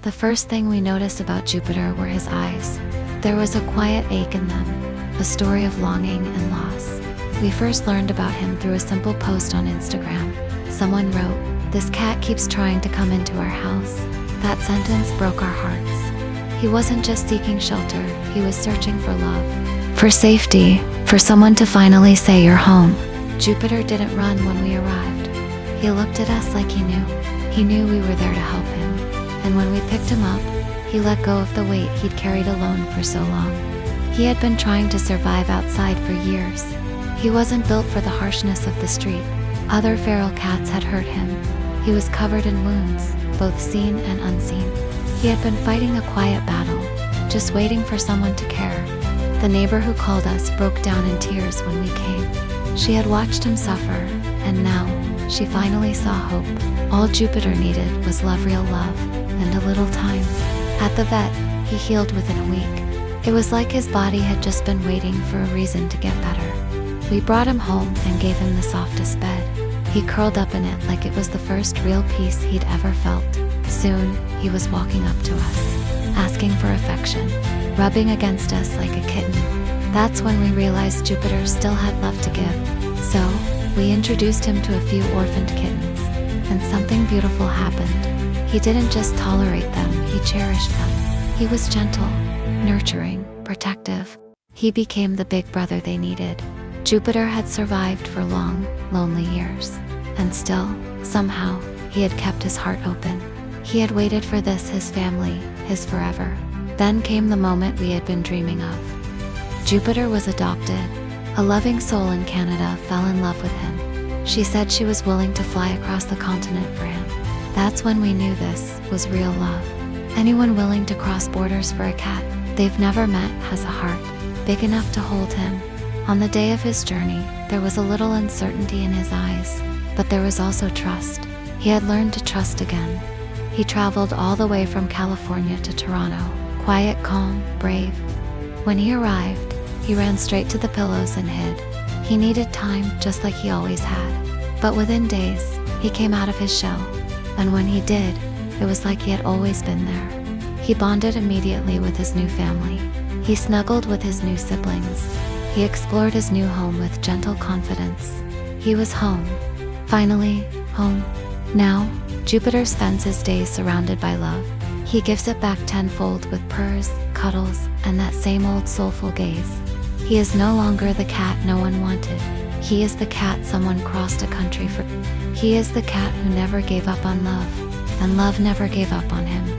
The first thing we noticed about Jupiter were his eyes. There was a quiet ache in them, a story of longing and loss. We first learned about him through a simple post on Instagram. Someone wrote, "This cat keeps trying to come into our house." That sentence broke our hearts. He wasn't just seeking shelter, he was searching for love, for safety, for someone to finally say you're home. Jupiter didn't run when we arrived. He looked at us like he knew. He knew we were there to help him. And when we picked him up, he let go of the weight he'd carried alone for so long. He had been trying to survive outside for years. He wasn't built for the harshness of the street. Other feral cats had hurt him. He was covered in wounds, both seen and unseen. He had been fighting a quiet battle, just waiting for someone to care. The neighbor who called us broke down in tears when we came. She had watched him suffer, and now she finally saw hope. All Jupiter needed was real love, and a little time. At the vet, he healed within a week. It was like his body had just been waiting for a reason to get better. We brought him home and gave him the softest bed. He curled up in it like it was the first real peace he'd ever felt. Soon, he was walking up to us, asking for affection, rubbing against us like a kitten. That's when we realized Jupiter still had love to give. So, we introduced him to a few orphaned kittens, and something beautiful happened. He didn't just tolerate them, he cherished them. He was gentle, nurturing, protective. He became the big brother they needed. Jupiter had survived for long, lonely years. And still, somehow, he had kept his heart open. He had waited for this, his family, his forever. Then came the moment we had been dreaming of. Jupiter was adopted. A loving soul in Canada fell in love with him. She said she was willing to fly across the continent for him. That's when we knew this was real love. Anyone willing to cross borders for a cat they've never met has a heart big enough to hold him. On the day of his journey, there was a little uncertainty in his eyes, but there was also trust. He had learned to trust again. He traveled all the way from California to Toronto, quiet, calm, brave. When he arrived, he ran straight to the pillows and hid. He needed time just like he always had. But within days, he came out of his shell. And when he did, it was like he had always been there. He bonded immediately with his new family. He snuggled with his new siblings. He explored his new home with gentle confidence. He was home. Finally, home. Now, Jupiter spends his days surrounded by love. He gives it back tenfold with purrs, cuddles, and that same old soulful gaze. He is no longer the cat no one wanted. He is the cat someone crossed a country for. He is the cat who never gave up on love, and love never gave up on him.